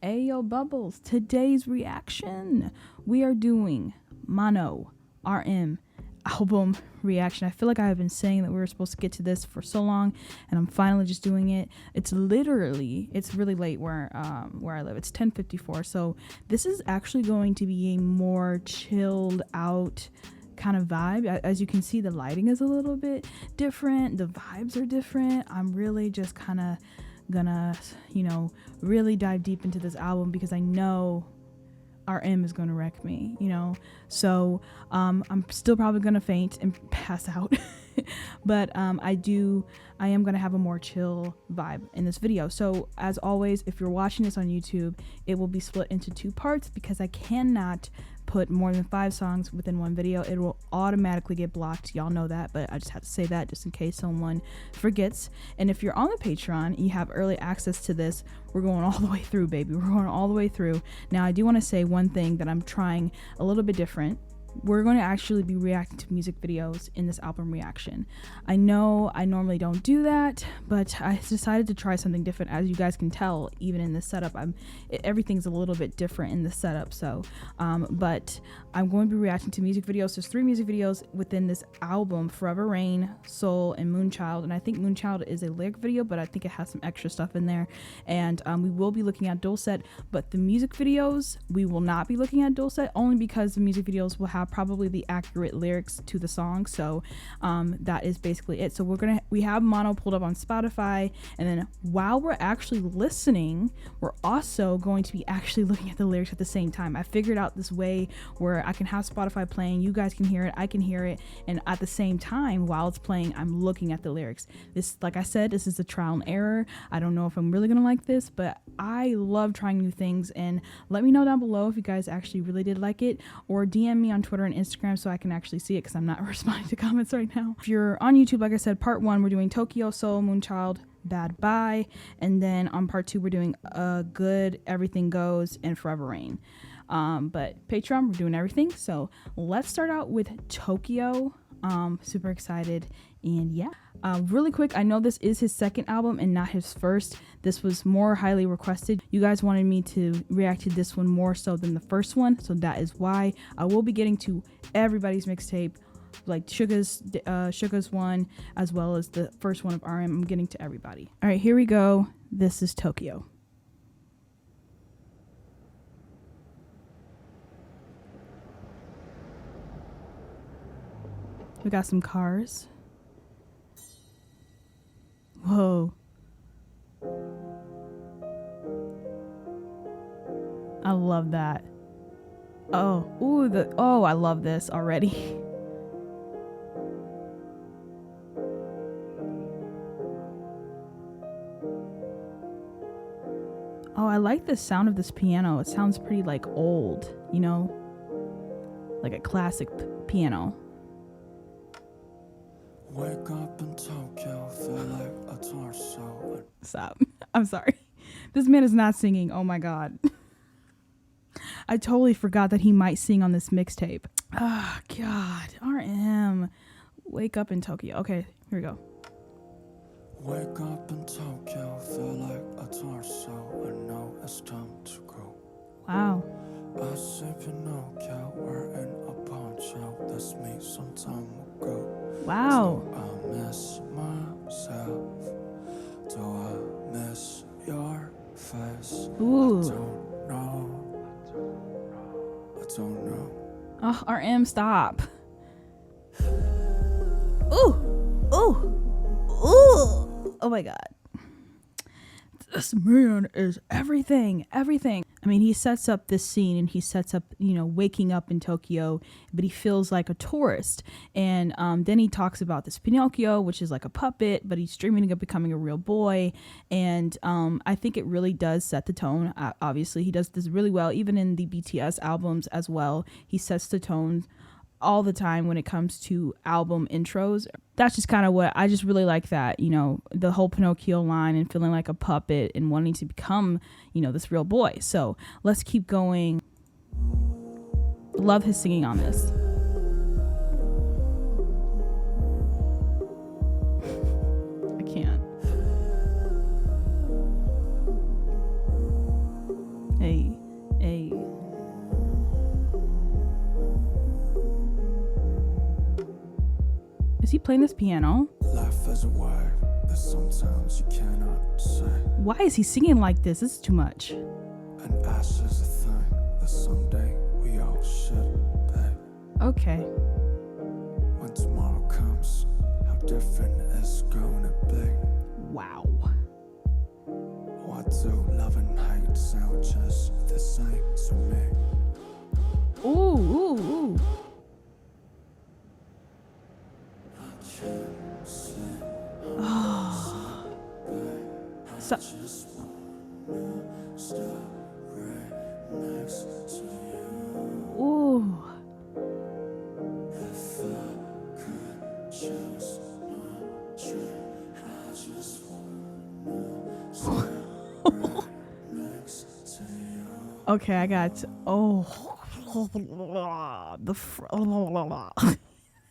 Ayo Bubbles, today's reaction. We are doing Mono RM album reaction. I feel like I have been saying that we were supposed to get to this for so long, and I'm finally just doing it. It's really late where I live. It's 10:54, so this is actually going to be a more chilled out kind of vibe. As you can see, the lighting is a little bit different. The vibes are different. I'm really just kind of gonna, really dive deep into this album because I know RM is gonna wreck me, so I'm still probably gonna faint and pass out. But I am gonna have a more chill vibe in this video. So as always, if you're watching this on YouTube, it will be split into 2 parts because I cannot put more than 5 songs within one video. It will automatically get blocked. Y'all know that, but I just have to say that just in case someone forgets. And if you're on the Patreon, you have early access to this. We're going all the way through, baby. We're going all the way through. Now, I do want to say one thing that I'm trying a little bit different. We're going to actually be reacting to music videos in this album reaction. I know I normally don't do that, but I decided to try something different. As you guys can tell, even in this setup, everything's a little bit different in this setup. So, but I'm going to be reacting to music videos. There's 3 music videos within this album: Forever Rain, Seoul, and Moonchild. And I think Moonchild is a lyric video, but I think it has some extra stuff in there. And we will be looking at Dulcet, but the music videos, we will not be looking at Dulcet, only because the music videos will have probably the accurate lyrics to the song. So that is basically it. So we have Mono pulled up on Spotify, and then while we're actually listening, we're also going to be actually looking at the lyrics at the same time. I figured out this way where I can have Spotify playing, you guys can hear it, I can hear it, and at the same time while it's playing, I'm looking at the lyrics. This, like I said, this is a trial and error. I don't know if I'm really gonna like this, but I love trying new things. And let me know down below if you guys actually really did like it, or DM me on Twitter and Instagram so I can actually see it, because I'm not responding to comments right now. If you're on YouTube, like I said, part 1 we're doing Tokyo, Seoul, Moonchild, Badbye, and then on part 2 we're doing Good, Everything Goes, and Forever Rain. But Patreon, we're doing everything. So let's start out with Tokyo. Super excited. And yeah, really quick, I know this is his second album and not his first. This was more highly requested. You guys wanted me to react to this one more so than the first one, so that is why. I will be getting to everybody's mixtape, like Suga's one, as well as the first one of RM. I'm getting to everybody. All right, here we go. This is Tokyo. We got some cars. Whoa. I love that. Oh, ooh, oh, I love this already. Oh, I like the sound of this piano. It sounds pretty like old, like a classic piano. Wake up in Tokyo, feel like a torso. Stop. I'm sorry. This man is not singing. Oh my god. I totally forgot that he might sing on this mixtape. Oh god. RM. Wake up in Tokyo. Okay, here we go. Wake up in Tokyo, feel like a torso. I know it's time to go. Wow. I say Pinocchio, we're in a poncho. That's me some time ago. Wow. Do I miss myself? Do I miss your face? Ooh. I don't know. I don't know. Oh, RM, stop. Ooh. Ooh. Ooh. Oh my god. This man is everything. I mean, he sets up this scene and he sets up, waking up in Tokyo, but he feels like a tourist. And then he talks about this Pinocchio, which is like a puppet, but he's dreaming of becoming a real boy. And I think it really does set the tone. Obviously, he does this really well, even in the BTS albums as well. He sets the tone all the time when it comes to album intros. That's just kind of what I just really like, that, the whole Pinocchio line and feeling like a puppet and wanting to become, this real boy. So let's keep going. Love his singing on this. I can't. Hey, hey. Is he playing this piano? Life is a wave that sometimes you cannot say. Why is he singing like this? This is too much. And ash is a thing that someday we all should, babe. Okay. When tomorrow comes, how different it's gonna be. Wow. Why do love and hate sound just the same to me? Ooh, ooh, ooh. So, ooh. Okay, I got.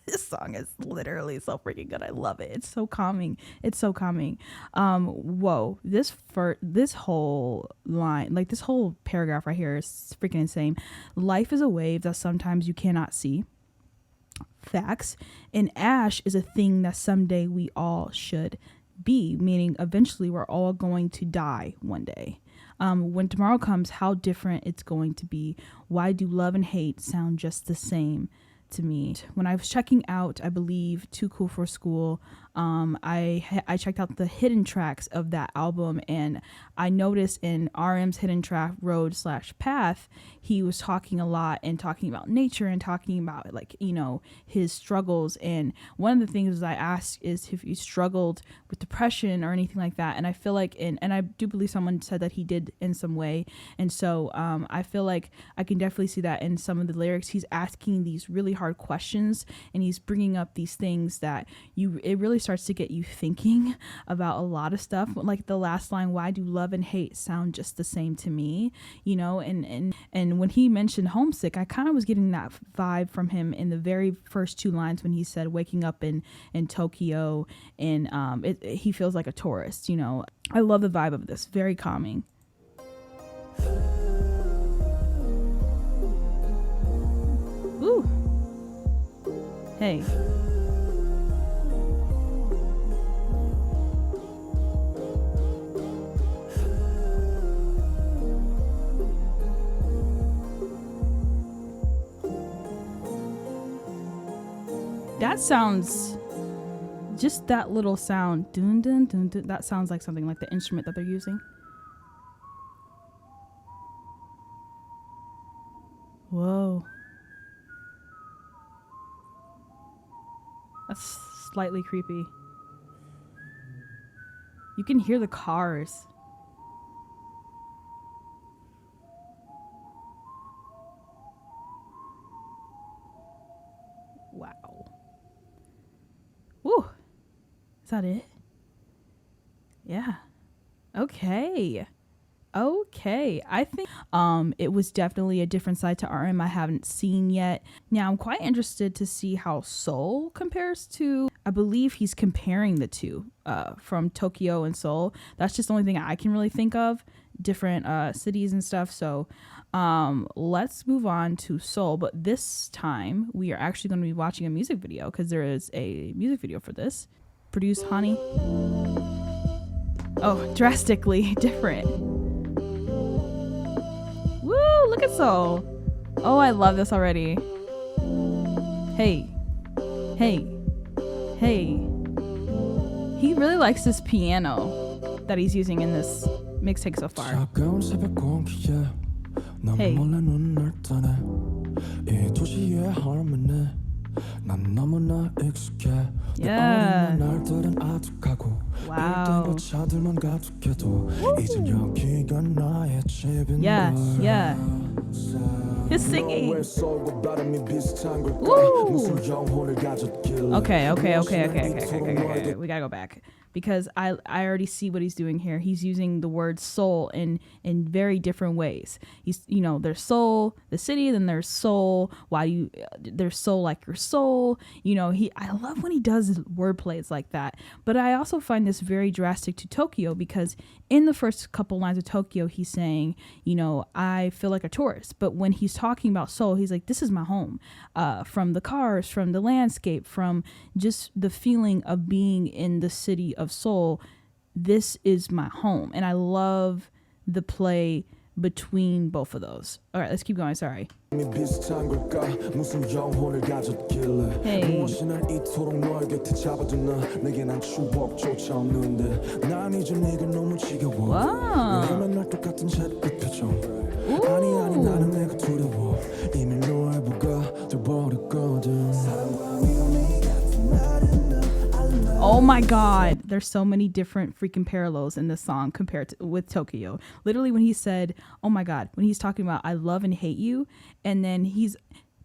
This song is literally so freaking good. I love it. It's so calming. It's so calming. Whoa. This whole line, like this whole paragraph right here is freaking insane. Life is a wave that sometimes you cannot see. Facts. And ash is a thing that someday we all should be, meaning eventually we're all going to die one day. When tomorrow comes, how different it's going to be. Why do love and hate sound just the same to me? When I was checking out, I believe Too Cool for School, I checked out the hidden tracks of that album, and I noticed in RM's hidden track Road/Path, he was talking a lot and talking about nature and talking about, like, you know, his struggles. And one of the things I asked is if he struggled with depression or anything like that, and I feel like and I do believe someone said that he did in some way. And so I feel like I can definitely see that in some of the lyrics. He's asking these really hard questions, and he's bringing up these things that it really starts to get you thinking about a lot of stuff. Like the last line, why do love and hate sound just the same to me? You know, and when he mentioned homesick, I kind of was getting that vibe from him in the very first two lines when he said waking up in Tokyo, and he feels like a tourist. You know, I love the vibe of this. Very calming. Ooh. Hey. That sounds, just that little sound, dun, dun, dun, dun, that sounds like something like the instrument that they're using. Whoa. That's slightly creepy. You can hear the cars. Wow. Woo. Is that it? Yeah. Okay. I think it was definitely a different side to RM I haven't seen yet. Now I'm quite interested to see how Seoul compares to, I believe he's comparing the two from Tokyo and Seoul. That's just the only thing I can really think of, different cities and stuff. So let's move on to Seoul, but this time we are actually going to be watching a music video, because there is a music video for this. Produced Honey. Oh, drastically different. Woo, look at Seoul. Oh, I love this already. Hey. He really likes this piano that he's using in this mixtape so far. Hey. Yeah. Wow. Yeah. His singing. Woo! Okay. We gotta go back because I already see what he's doing here. He's using the word soul in very different ways. He's, you know, there's soul, the city, then there's soul. There's soul like your soul. You know, I love when he does word plays like that. But I also find this very drastic to Tokyo because in the first couple lines of Tokyo, he's saying, you know, I feel like a tourist. But when he's talking about Seoul, he's like, this is my home. From the cars, from the landscape, from just the feeling of being in the city of Seoul, this is my home. And I love the play between both of those. All right, let's keep going. Sorry. Hey. Oh my god, there's so many different freaking parallels in this song compared to with Tokyo. Literally when he said, oh my god, when he's talking about I love and hate you, and then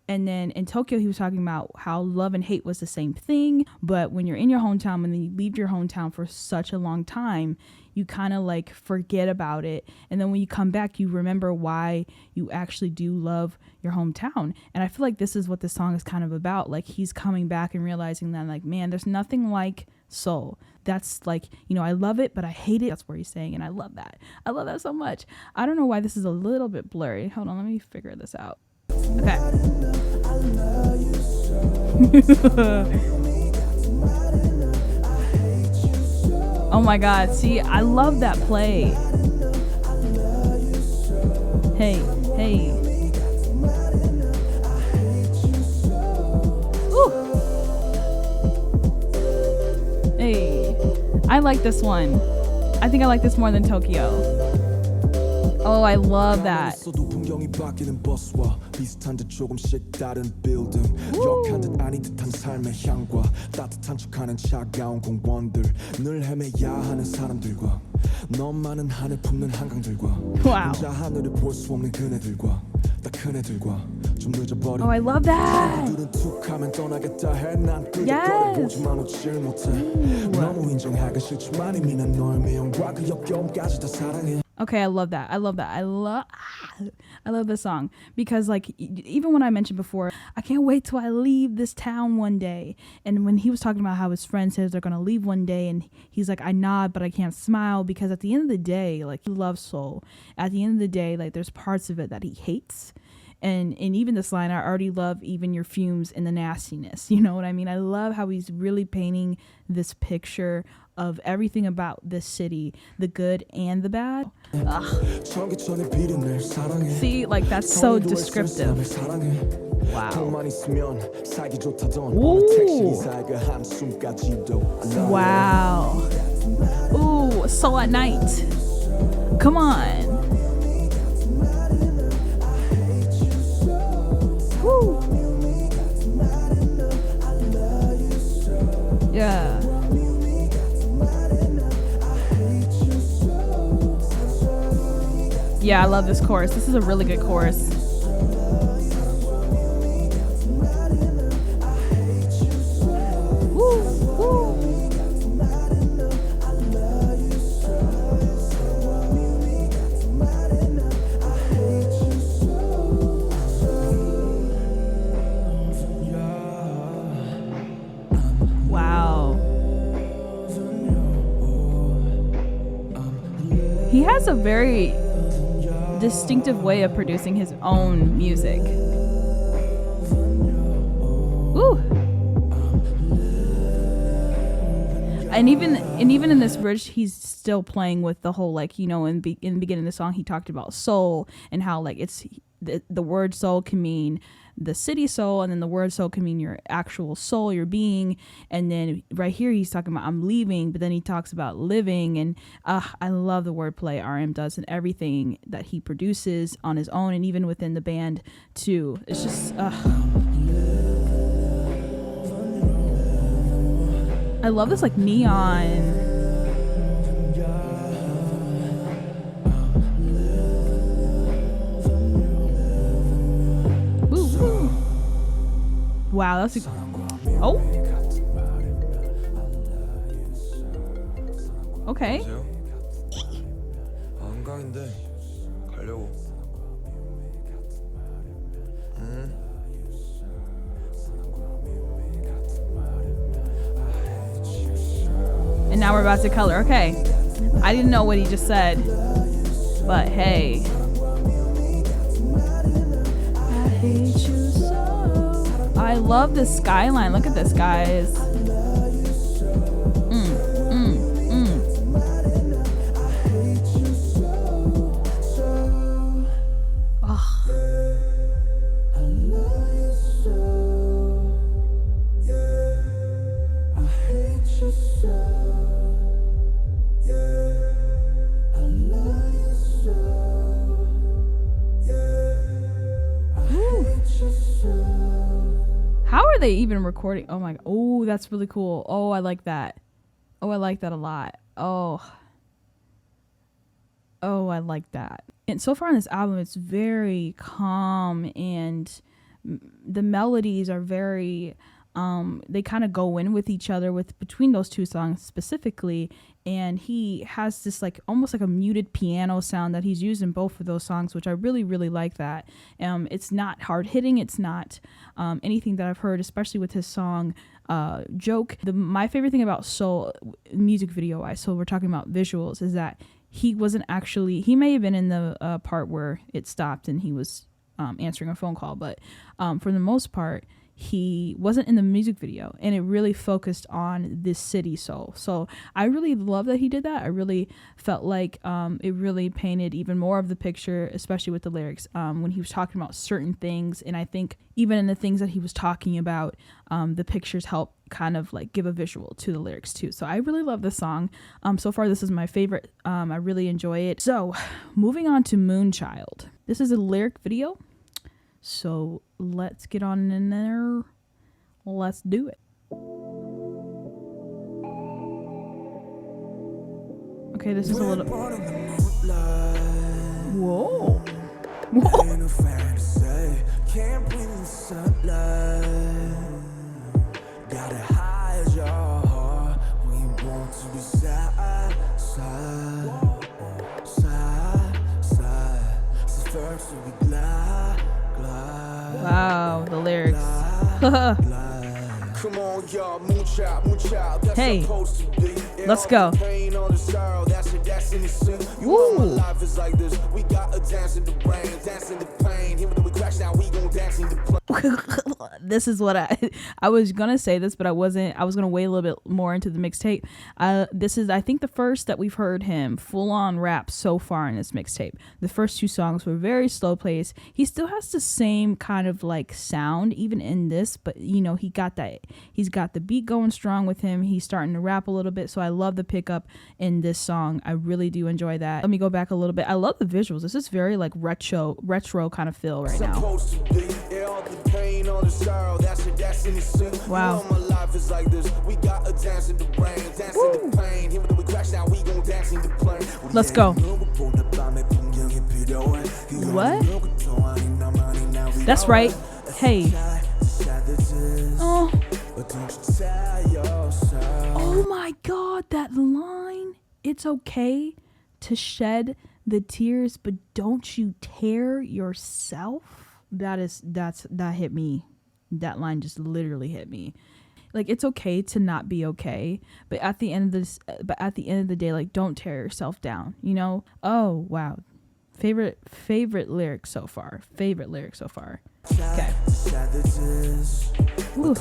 in Tokyo he was talking about how love and hate was the same thing, but when you're in your hometown and then you leave your hometown for such a long time, you kind of like forget about it, and then when you come back you remember why you actually do love your hometown. And I feel like this is what this song is kind of about. Like he's coming back and realizing that, like, man, there's nothing like Seoul. That's like, you know, I love it but I hate it. That's what he's saying, and I love that so much. I don't know why this is a little bit blurry. Hold on, let me figure this out. Okay. Oh my god, see, I love that play. Hey. Ooh. Hey. I like this one. I think I like this more than Tokyo. Oh, I love that. Wow. Oh, I love that. Yes. Okay, I love that. I love this song because, like, even when I mentioned before, I can't wait till I leave this town one day. And when he was talking about how his friend says they're gonna leave one day, and he's like, I nod, but I can't smile because at the end of the day, like, he loves Seoul. At the end of the day, like, there's parts of it that he hates. And even this line, I already love even your fumes and the nastiness. You know what I mean? I love how he's really painting this picture of everything about this city, the good and the bad. Ugh. See, like, that's so descriptive. Wow. Ooh. Wow. Ooh, so at night. Come on. Woo. Yeah. Yeah, I love this chorus. This is a really good chorus. Woo, woo. Wow. He has a very distinctive way of producing his own music. Ooh. And even in this bridge, he's still playing with the whole, like, you know, in the beginning of the song, he talked about soul and how, like, it's the word soul can mean the city soul, and then the word soul can mean your actual soul, your being. And then right here he's talking about I'm leaving, but then he talks about living. And I love the wordplay RM does and everything that he produces on his own and even within the band too. It's just I love this, like, neon. wow, that's oh. Okay. 한강인데 가려고. And now we're about to color. Okay. I didn't know what he just said, but hey. I hate you so. I love the skyline. Look at this, guys. How are they even recording? Oh my god. Oh, that's really cool. Oh, I like that. Oh, I like that a lot. Oh, I like that. And so far on this album, it's very calm, and the melodies are very they kind of go in with each other with between those two songs specifically. And he has this like almost like a muted piano sound that he's used in both of those songs, which I really, really like that. It's not hard hitting. It's not anything that I've heard, especially with his song Joke. My favorite thing about Seoul music video wise, so we're talking about visuals, is that he wasn't actually, he may have been in the part where it stopped and he was answering a phone call, but for the most part, he wasn't in the music video, and it really focused on this city, Seoul. So I really love that he did that. I really felt like it really painted even more of the picture, especially with the lyrics when he was talking about certain things. And I think even in the things that he was talking about, the pictures help kind of like give a visual to the lyrics too. So I really love this song. So far, this is my favorite. I really enjoy it. So moving on to Moonchild. This is a lyric video. So let's get on in there. Let's do it. Okay, this is a little. Whoa. Whoa. Gotta hide your heart. We want to be side, side, side. So first we glide. Wow, the lyrics. Come on, y'all, Moonchild. Hey, let's go. Woo. This is what I was gonna say this, but I wasn't. I was gonna wait a little bit more into the mixtape. This is, I think, the first that we've heard him full on rap so far in this mixtape. The first two songs were very slow pace. He still has the same kind of like sound even in this, but you know, he's got the beat going strong with him. He's starting to rap a little bit, so I love the pickup in this song. I really do enjoy that. Let me go back a little bit. I love the visuals. This is very like retro kind of feel right now. Wow. Let's go. What? That's right. Hey. Oh my God, that line. It's okay to shed the tears, but don't you tear yourself. That hit me. That line just literally hit me. Like, it's okay to not be okay, but at the end of the day, like, don't tear yourself down, you know? Oh, wow. Favorite lyric so far. Okay. Ooh.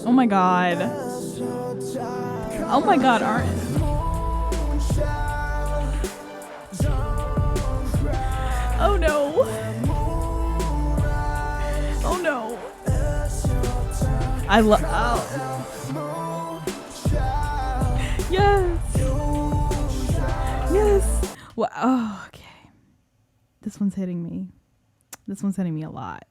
Oh my God. Oh my God, aren't. Oh no. Oh no. I love. Oh. Yes. Yes. Well, oh, okay. This one's hitting me. A lot.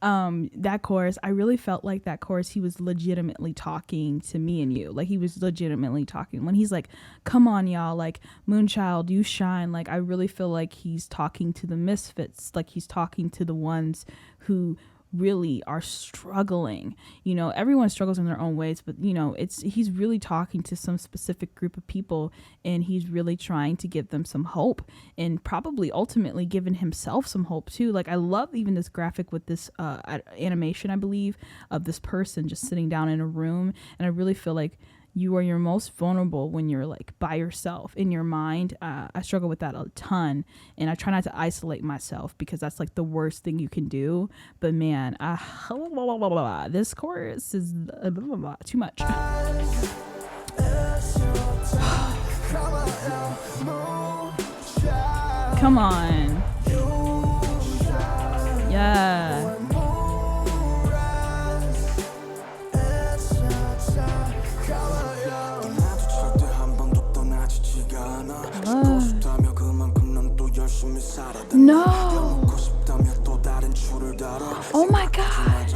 that chorus, I really felt like that chorus, he was legitimately talking to me and you. Like, he was legitimately talking when he's like, come on y'all, like, Moonchild, you shine. Like, I really feel like he's talking to the misfits, like he's talking to the ones who really are struggling. You know, everyone struggles in their own ways, but you know, he's really talking to some specific group of people, and he's really trying to give them some hope, and probably ultimately giving himself some hope too. Like, I love even this graphic with this animation, I believe, of this person just sitting down in a room, and I really feel like you are your most vulnerable when you're like by yourself in your mind. I struggle with that a ton, and I try not to isolate myself because that's like the worst thing you can do. But man, this chorus is too much. Come on. Yeah. No. Oh my god.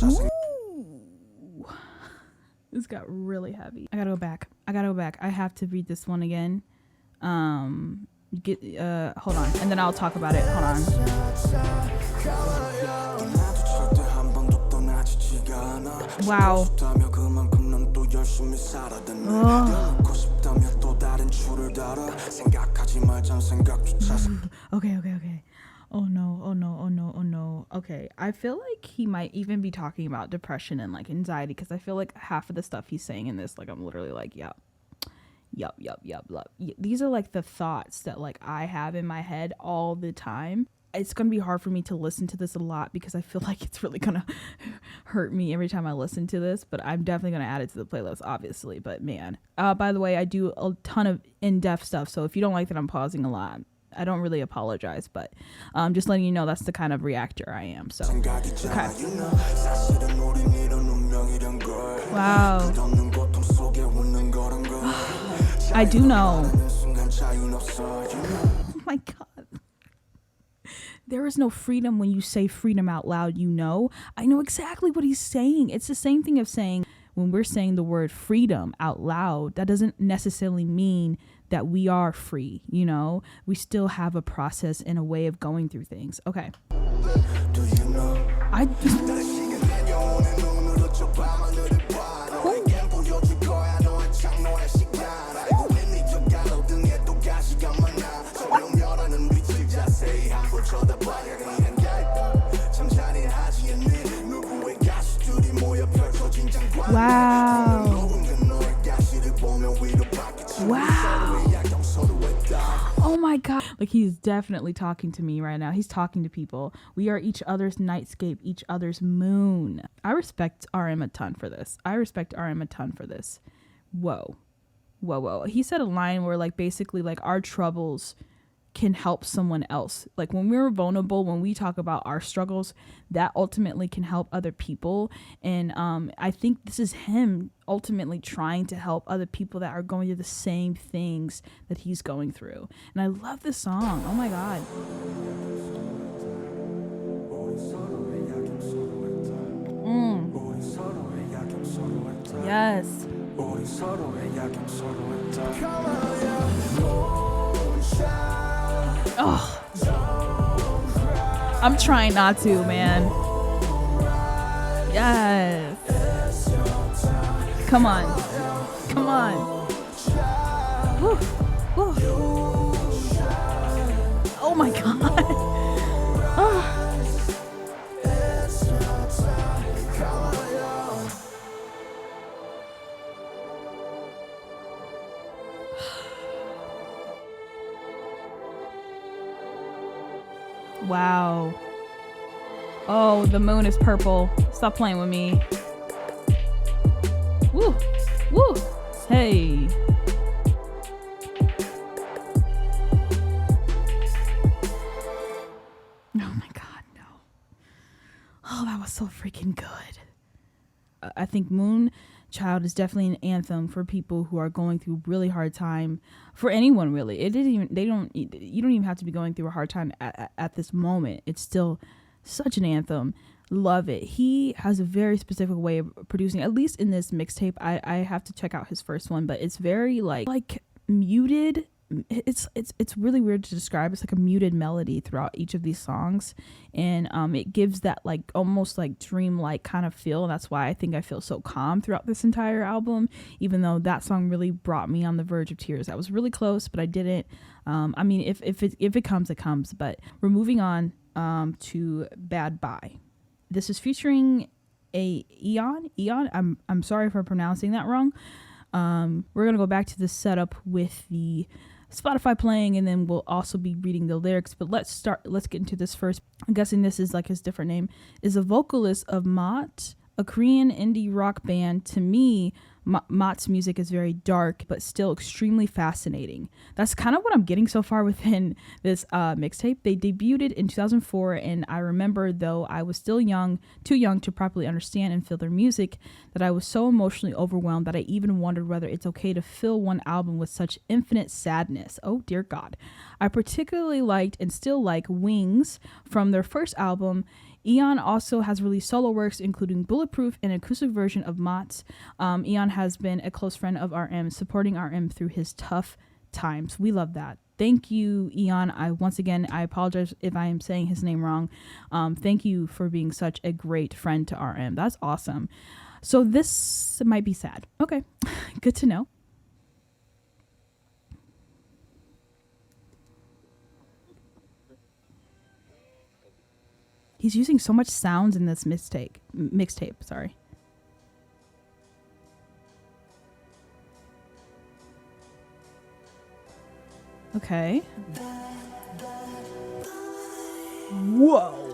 Ooh. This got really heavy. I gotta go back. I have to read this one again. Hold on, and then I'll talk about it. Hold on. Wow. Okay. Oh no. Okay, I feel like he might even be talking about depression and like anxiety, because I feel like half of the stuff he's saying in this, like, I'm literally like, yup. These are like the thoughts that like I have in my head all the time. It's gonna be hard for me to listen to this a lot because I feel like it's really gonna hurt me every time I listen to this, but I'm definitely gonna add it to the playlist, obviously. But man, by the way, I do a ton of in-depth stuff, so if you don't like that I'm pausing a lot, I don't really apologize, but just letting you know that's the kind of reactor I am. So okay. Wow. I do know. Oh my god. There is no freedom when you say freedom out loud, you know. I know exactly what he's saying. It's the same thing of saying, when we're saying the word freedom out loud, that doesn't necessarily mean that we are free, you know? We still have a process and a way of going through things. Okay. Do you know? Wow. Oh my god. Like, he's definitely talking to me right now. He's talking to people. We are each other's nightscape, each other's moon. I respect RM a ton for this. Whoa. He said a line where like basically like our troubles can help someone else. Like, when we're vulnerable, when we talk about our struggles, that ultimately can help other people. And I think this is him ultimately trying to help other people that are going through the same things that he's going through. And I love this song. Oh my god. Yes. Oh, I'm trying not to, man. Yes. Come on. Woo. Oh my god. Oh. Wow. Oh, the moon is purple. Stop playing with me. Woo. Hey. Oh my god, no. Oh, that was so freaking good. I think Moonchild is definitely an anthem for people who are going through really hard time. For anyone, really. You don't even have to be going through a hard time at this moment. It's still such an anthem. love it. He has a very specific way of producing, at least in this mixtape. I have to check out his first one, but it's very like muted. It's really weird to describe. It's like a muted melody throughout each of these songs, and it gives that like almost like dreamlike kind of feel. That's why I think I feel so calm throughout this entire album, even though that song really brought me on the verge of tears. I was really close, but I didn't. I mean, if it comes, it comes. But we're moving on to Badbye. This is featuring eAeon. I'm sorry for pronouncing that wrong. We're gonna go back to the setup with the Spotify playing, and then we'll also be reading the lyrics. But let's get into this first. I'm guessing this is like his different name. Is a vocalist of Mott, a Korean indie rock band. To me, Mott's music is very dark, but still extremely fascinating. That's kind of what I'm getting so far within this mixtape. They debuted in 2004, and I remember, though I was still too young to properly understand and feel their music, that I was so emotionally overwhelmed that I even wondered whether it's okay to fill one album with such infinite sadness. Oh dear God. I particularly liked and still like Wings from their first album. eAeon also has released solo works, including Bulletproof, an acoustic version of Mott's. eAeon has been a close friend of RM, supporting RM through his tough times. We love that. Thank you, eAeon. I apologize if I am saying his name wrong. Thank you for being such a great friend to RM. That's awesome. So this might be sad. Okay, good to know. He's using so much sounds in this mixtape, sorry. Okay. Whoa.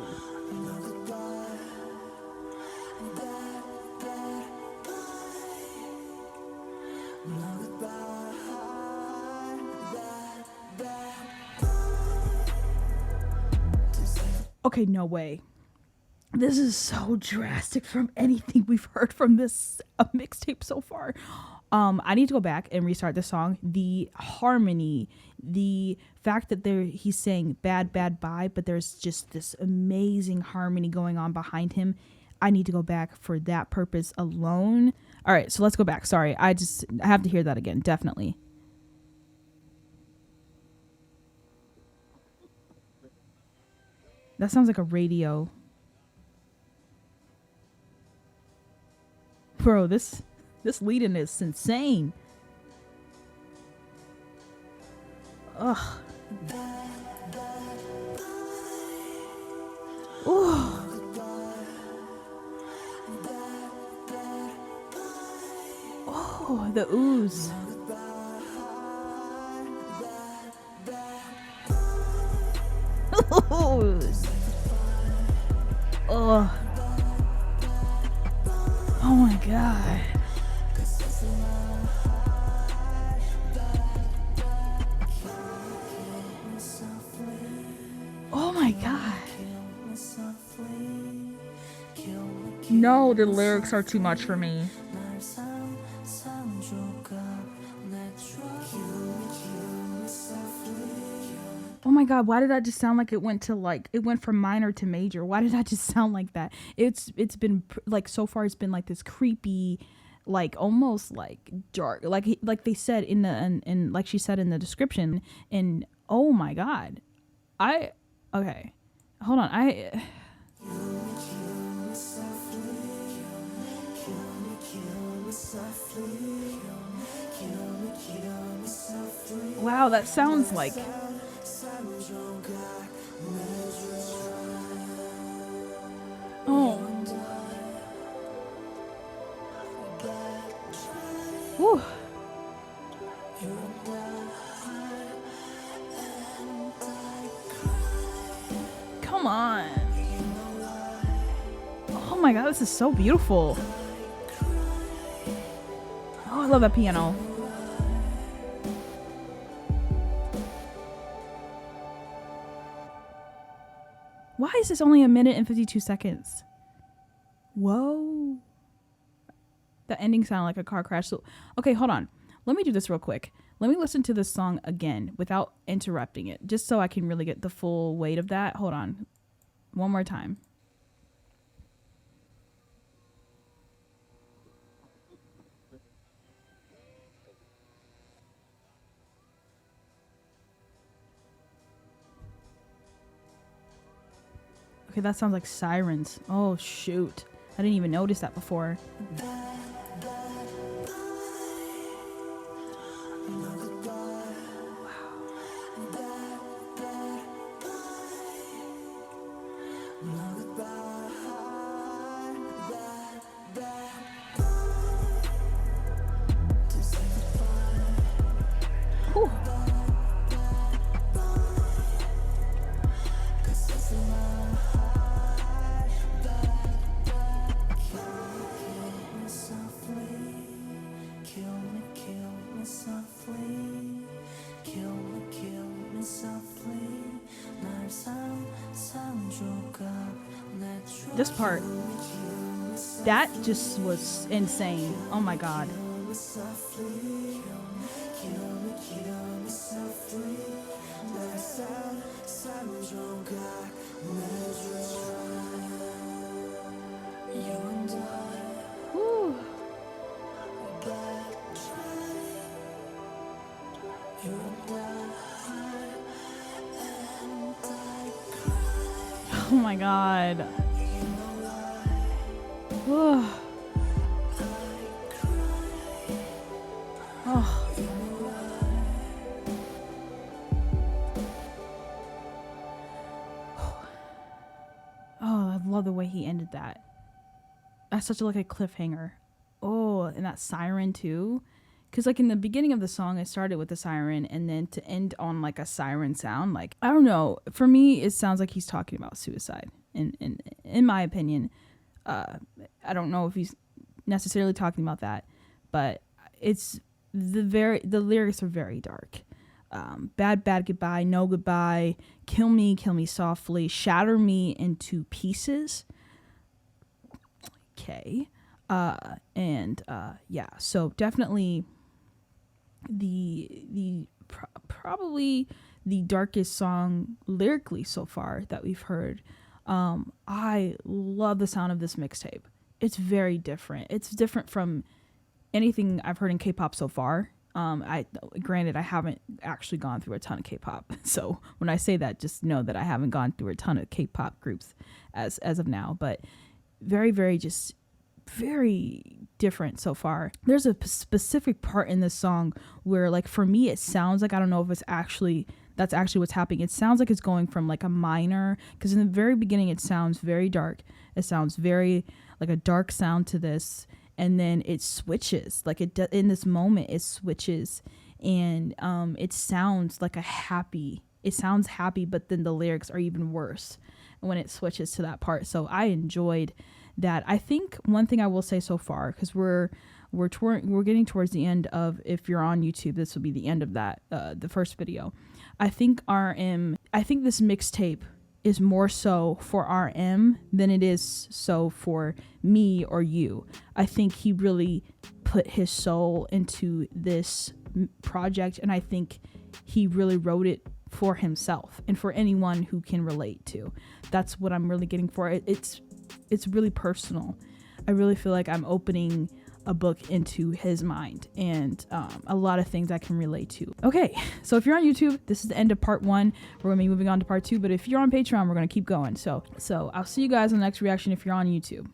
Okay, no way. This is so drastic from anything we've heard from this mixtape so far. I need to go back and restart the song. The harmony, the fact that he's saying bad bye, but there's just this amazing harmony going on behind him. I need to go back for that purpose alone. All right, so let's go back. Sorry, I have to hear that again, definitely. That sounds like a radio. Bro, this lead-in is insane. Ugh. Ooh. Oh, the ooze. Oh. Oh my God. Oh my God. No, the lyrics are too much for me. Oh my God, why did that just sound like it went from minor to major? Why did that just sound like that? It's been like, so far it's been like this creepy, like almost like dark, like they said in the and like she said in the description. And oh my God, okay, hold on, wow, that sounds like. Oh. Whew. Come on. Oh my God, this is so beautiful. Oh, I love that piano. Why is this only 1 minute and 52 seconds? Whoa. The ending sounded like a car crash. So, okay, hold on. Let me do this real quick. Let me listen to this song again without interrupting it, just so I can really get the full weight of that. Hold on. One more time. Okay, that sounds like sirens. Oh shoot, I didn't even notice that before. Whew. This part, that just was insane. Oh my god. Whew. Oh my god. Oh. Oh. Oh, I love the way he ended that. That's such like a cliffhanger. Oh, and that siren too. Because like in the beginning of the song, it started with the siren, and then to end on like a siren sound, like, I don't know. For me, it sounds like he's talking about suicide. In my opinion, I don't know if he's necessarily talking about that, but it's the lyrics are very dark. Bad, bad goodbye, no goodbye, kill me softly, shatter me into pieces. Okay. Yeah, so definitely probably the darkest song lyrically so far that we've heard. I love the sound of this mixtape. It's very different. It's different from anything I've heard in K-pop so far. Granted, I haven't actually gone through a ton of K-pop. So when I say that, just know that I haven't gone through a ton of K-pop groups as of now, but very, very just very different so far. There's a specific part in this song where, like, for me, it sounds like, I don't know if that's actually what's happening. It sounds like it's going from like a minor, because in the very beginning it sounds very dark. It sounds very like a dark sound to this, and then it switches. Like in this moment it switches, and it sounds like it sounds happy, but then the lyrics are even worse when it switches to that part. So I enjoyed that. I think one thing I will say so far, because we're getting towards the end of, if you're on YouTube, this will be the end of that, the first video. I think this mixtape is more so for RM than it is so for me or you. I think he really put his soul into this project, and I think he really wrote it for himself and for anyone who can relate to. That's what I'm really getting for it. It's really personal. I really feel like I'm opening a book into his mind, and a lot of things I can relate to. Okay, so if you're on YouTube, this is the end of part 1. We're gonna be moving on to part 2, but if you're on Patreon, we're gonna keep going. So I'll see you guys in the next reaction if you're on YouTube.